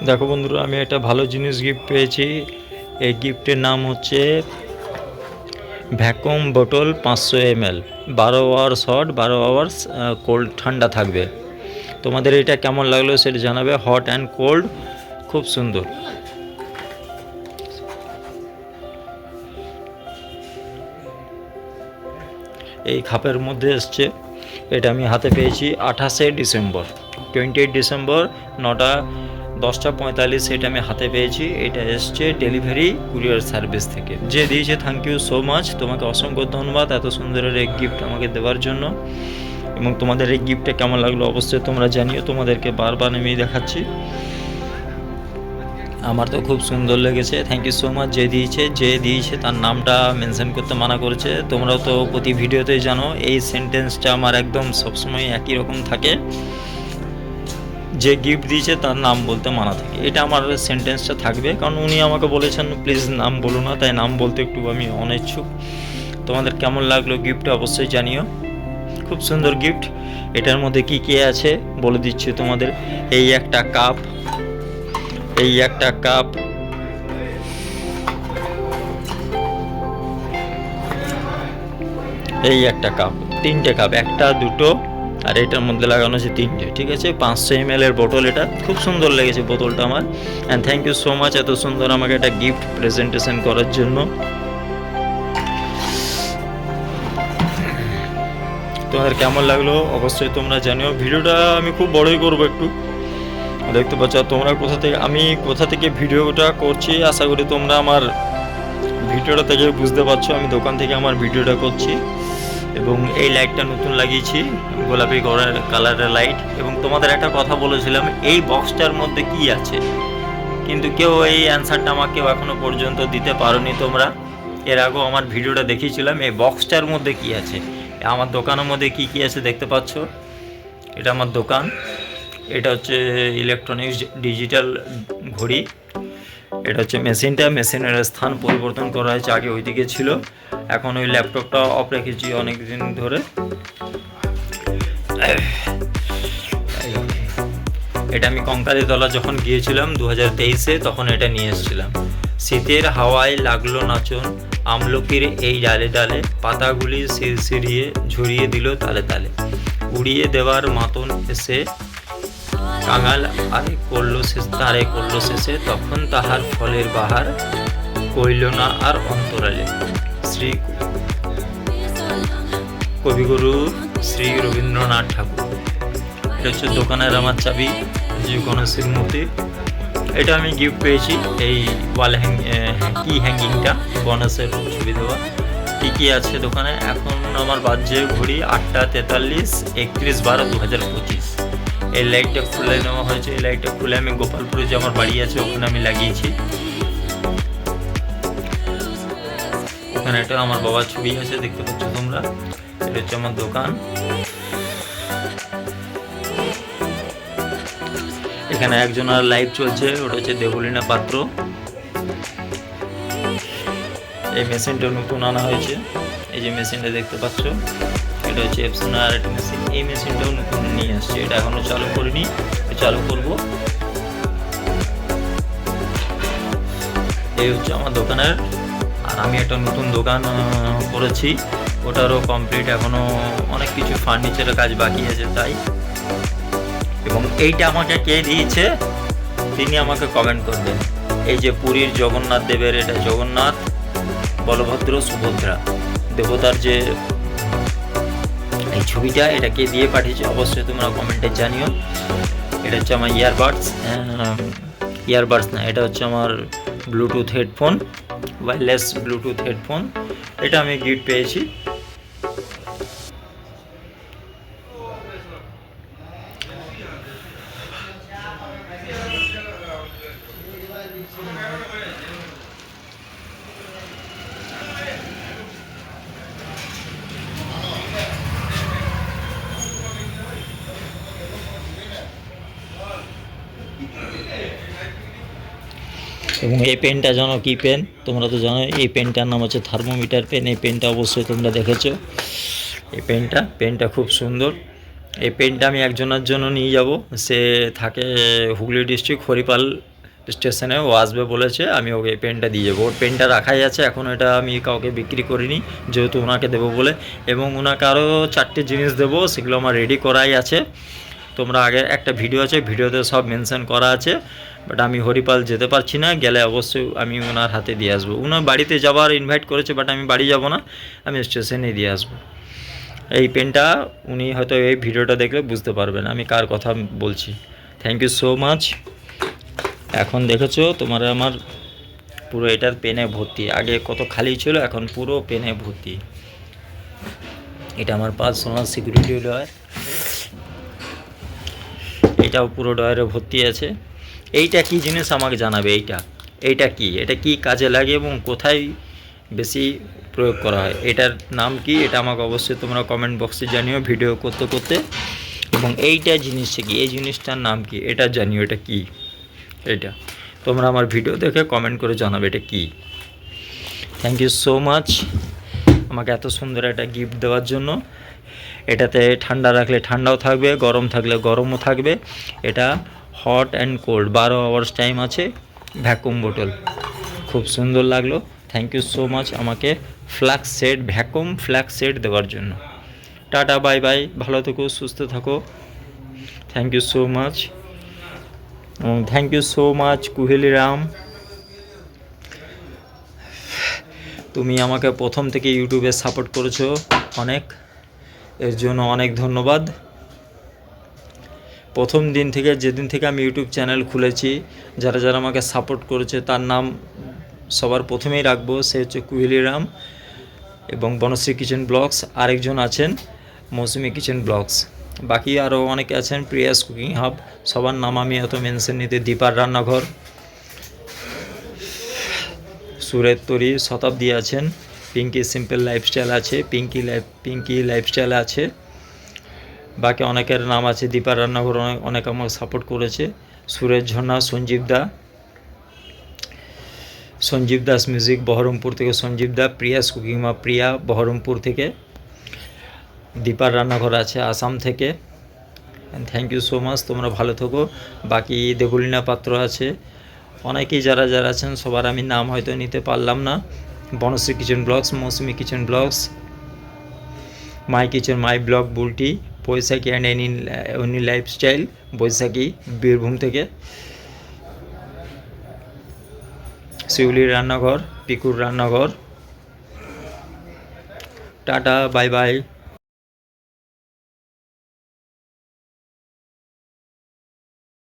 দেখো বন্ধুরা, আমি একটা ভালো জিনিস গিফট পেয়েছি। এই গিফটের নাম হচ্ছে ভ্যাকুয়াম বোতল 500 ml, 12 hours hot, 12 hours cold, ঠান্ডা থাকবে। তোমাদের এটা কেমন লাগলো সেটা জানাবে। হট অ্যান্ড কোল্ড, খুব সুন্দর। এই খাপের মধ্যে এসছে। এটা আমি হাতে পেয়েছি 28 ডিসেম্বর, 28 ডিসেম্বর 9:10:45 এটা আমি হাতে পেয়েছি। এটা এসছে ডেলিভারি কুরিয়ার সার্ভিস থেকে। যে দিয়েছে থ্যাংক ইউ সো মাচ, তোমাকে অসংখ্য ধন্যবাদ এত সুন্দরের এই গিফট আমাকে দেওয়ার জন্য। এবং তোমাদের এই গিফটটা কেমন লাগলো অবশ্যই তোমরা জানিও। তোমাদেরকে বারবার আমি দেখাচ্ছি, আমার তো খুব সুন্দর লেগেছে। Thank you so much. যে দিয়েছে তার নামটা মেনশন করতে মানা করেছে। তোমরাও তো প্রতি ভিডিওতেই জানো এই সেন্টেন্সটা আমার একদম সবসময় একই রকম থাকে, যে গিফট দিয়েছে তার নাম বলতে মানা থাকে। এটা আমার সেন্টেন্সটা থাকবে, কারণ উনি আমাকে বলেছেন প্লিজ নাম বলো না, তাই নাম বলতে একটু আমি অনিচ্ছুক। তোমাদের কেমন লাগলো গিফটটা অবশ্যই জানিও। খুব সুন্দর গিফট। এটার মধ্যে কি কি আছে বলে দিচ্ছি তোমাদের। এই একটা কাপ, এই একটা কাপ, এই একটা কাপ, তিনটে কাপ, একটা দুটো আর এটার মধ্যে লাগানো আছে তিনটে, ঠিক আছে। 500 ml এর বোতল। এটা খুব সুন্দর লেগেছে বোতলটা আমার। And thank you so much এত সুন্দর আমাকে একটা গিফট প্রেজেন্টেশন করার জন্য। তোমাদের কেমন লাগলো অবশ্যই তোমরা জানিও। ভিডিওটা আমি খুব বড়ই করবো একটু, দেখতে পাচ্ছ। তোমরা কোথা থেকে ভিডিওটা করছি আশা করি তোমরা আমার ভিডিওটা থেকে বুঝতে পারছো। আমি দোকান থেকে আমার ভিডিওটা করছি এবং এই লাইটটা নতুন লাগিয়েছি, গোলাপি কালারের লাইট। এবং তোমাদের একটা কথা বলেছিলাম এই বক্সটার মধ্যে কি আছে, কিন্তু কেউ এই অ্যান্সারটা আমাকে এখনো পর্যন্ত দিতে পারোনি তোমরা। এর আগেও আমার ভিডিওটা দেখিয়েছিলাম এই বক্সটার মধ্যে কি আছে। আমার দোকানের মধ্যে কি কি আছে দেখতে পাচ্ছ। এটা আমার দোকান। এটা হচ্ছে ইলেকট্রনিক্স ডিজিটাল ঘড়ি। এটা হচ্ছে মেশিনটা, মেশিনের স্থান পরিবর্তন করা হয়েছে। আগে ওইদিকে ছিল, এখন ওই ল্যাপটপটা অফ রেখেছি অনেক দিন ধরে। এটা আমি কঙ্কালীতলা যখন গিয়েছিলাম 2023-এ, তখন এটা নিয়ে এসেছিলাম। শীতের হাওয়ায় লাগলো নাচন, আমলকির এই ডালে ডালে, পাতাগুলি শিরশিরিয়ে ঝরিয়ে দিল তালে তালে, উড়িয়ে দেওয়ার মাতন এসে কাঙাল তারে করল শেষে, তখন তাহার ফলের বাহার কইল না আর অন্তরালে। শ্রী কবিগুরু শ্রী রবীন্দ্রনাথ ঠাকুর। এটা হচ্ছে দোকানের আমার চাবি, যে গণেশের মূর্তি। এটা আমি গিফট পেয়েছি। এই ওয়াল কি হ্যাঙ্গিংটা গণেশের ছবি দেওয়া। কী কী আছে দোকানে এখন আমার বাজছে ঘড়ি 8:43, 31/12/2025। এই লাইটটা খুলে নেওয়া হয়েছে। এই লাইটটা খুলে আমি গোপালপুরে যে আমার বাড়ি আছে ওখানে আমি লাগিয়েছি। ওখানে একটা আমার বাবার ছবি আছে, দেখতে পাচ্ছ তোমরা। এটা হচ্ছে আমার দোকান। এখানে একজনের লাইভ চলছে, ওটা হচ্ছে দেবলীনা পাত্র। এই মেশিনটা নতুন আনা হয়েছে, এই যে মেশিনটা দেখতে পাচ্ছ, এটা হচ্ছে এপসনের আর একটা মেশিন। এই মেশিনটাও নতুন নিয়ে আসছে, এটা এখনো চালু করিনি, চালু করব। এই হচ্ছে আমার দোকানের। আর আমি একটা নতুন দোকান করেছি, ওটারও কমপ্লিট, এখনো অনেক কিছু ফার্নিচারের কাজ বাকি আছে তাই। এবং এইটা আমাকে কে দিয়েছে তিনি আমাকে কমেন্ট করবেন। এই যে পুরীর জগন্নাথ দেবের, এটা জগন্নাথ, বলভদ্র, সুভদ্রা দেবতার যে এই ছবিটা, এটা কে দিয়ে পাঠিয়েছে অবশ্যই তোমরা কমেন্টে জানিও। এটা হচ্ছে আমার ইয়ারবাডস না, এটা হচ্ছে আমার Bluetooth headphone, wireless Bluetooth headphone. এটা আমি গিফট পেয়েছি। এবং এই পেনটা জানো কি পেন, তোমরা তো জানো এই পেনটার নাম হচ্ছে থার্মোমিটার পেন। এই পেনটা অবশ্যই তোমরা দেখেছো। এই পেনটা খুব সুন্দর। এই পেনটা আমি একজনের জন্য নিয়ে যাব, সে থাকে হুগলি ডিস্ট্রিক্ট হরিপাল স্টেশনে, ও আসবে বলেছে, আমি ওকে এই পেনটা দিয়ে যাবো। ওর পেনটা রাখাই আছে এখন, এটা আমি কাউকে বিক্রি করিনি যেহেতু ওনাকে দেবো বলে। এবং ওনাকে আরও 4টে জিনিস দেবো, সেগুলো আমার রেডি করাই আছে। তোমরা আগে একটা ভিডিও আছে, ভিডিওতে সব মেনশন করা আছে, বাট আমি হরিপাল যেতে পারছি না, গেলে অবশ্যই আমি ওনার হাতে দিয়ে আসবো। ওনার বাড়িতে যাওয়ার ইনভাইট করেছে, বাট আমি বাড়ি যাব না, আমি স্টেশনে দিয়ে আসবো। এই পেনটা উনি হয়তো এই ভিডিওটা দেখলে বুঝতে পারবেন আমি কার কথা বলছি। Thank you so much. এখন দেখেছো তোমরা আমার পুরো এটার পেনে ভর্তি, আগে কত খালি ছিল, এখন পুরো পেনে ভর্তি। এটা আমার পার্সোনাল সিকিউরিটি ড্রয়ার, এটাও পুরো ড্রয়ারে ভর্তি আছে। এইটা কি জিনিস আমাকে জানাবে, এইটা কি, এটা কি কাজে লাগে এবং কোথায় বেশি প্রয়োগ করা হয়, এটার নাম কি, এটা আমাকে অবশ্যই তোমরা কমেন্ট বক্সে জানিও ভিডিও করতে করতে। এবং এইটা জিনিসটা কি, এই জিনিসটার নাম কি, এটা জানিও এটা কি। এটা তোমরা আমার ভিডিও দেখে কমেন্ট করে জানাবে এটা কি। থ্যাংক ইউ সো মাচ আমাকে এত সুন্দর একটা গিফট দেওয়ার জন্য। এটাতে ঠান্ডা রাখলে ঠান্ডাও থাকবে, গরম থাকলে গরমও থাকবে। এটা hot and cold 12 hours time আছে। ভ্যাকুম বোতল, খুব সুন্দর লাগলো। থ্যাংক ইউ সো মাচ আমাকে flask set, vacuum flask set দেওয়ার জন্য। টাটা, বাই বাই, ভালো থেকো, সুস্থ থাকো। Thank you so much. এবং thank you so much Kuheli Ram, তুমি আমাকে প্রথম থেকে ইউটিউবে সাপোর্ট করেছো অনেক, এর জন্য অনেক ধন্যবাদ। প্রথম দিন থেকে, যেদিন থেকে আমি ইউটিউব চ্যানেল খুলেছি, যারা যারা আমাকে সাপোর্ট করেছে তার নাম সবার প্রথমেই রাখবো, সে হচ্ছে কুহেলি রাম এবং বনশ্রী কিচেন ব্লগস, আরেকজন আছেন মৌসুমি কিচেন ব্লগস, বাকি আরও অনেকে আছেন, প্রিয়াস কুকিং হাব, সবার নাম আমি এত মেনশন নিতে, দীপার রান্নাঘর, সুরের তরি, শতাব্দী আছেন, পিঙ্কি সিম্পল লাইফস্টাইল আছে, পিঙ্কি লাইফস্টাইল আছে, বাকি অনেকের নাম আছে। দীপার রান্নাঘর অনেক আমাকে সাপোর্ট করেছে, সুরের ঝর্ণা, সঞ্জীব দাস মিউজিক বহরমপুর থেকে সঞ্জীব দা, প্রিয়াস কুকিং মা প্রিয়া বহরমপুর থেকে, দীপার রান্নাঘর আছে আসাম থেকে। থ্যাংক ইউ সো মাচ, তোমরা ভালো থেকো। বাকি দেবলীনা পাত্র আছে, অনেকেই যারা যারা আছেন সবার আমি নাম হয়তো নিতে পারলাম না। Banashree kitchen blogs, Mousumi kitchen blogs, my kitchen my blog Bulti, Baishakhi and any lifestyle, Baishakhi Birbhum থেকে, শিউলির রান্নাঘর, পিকুর রান্নাঘর। Tata, bye by.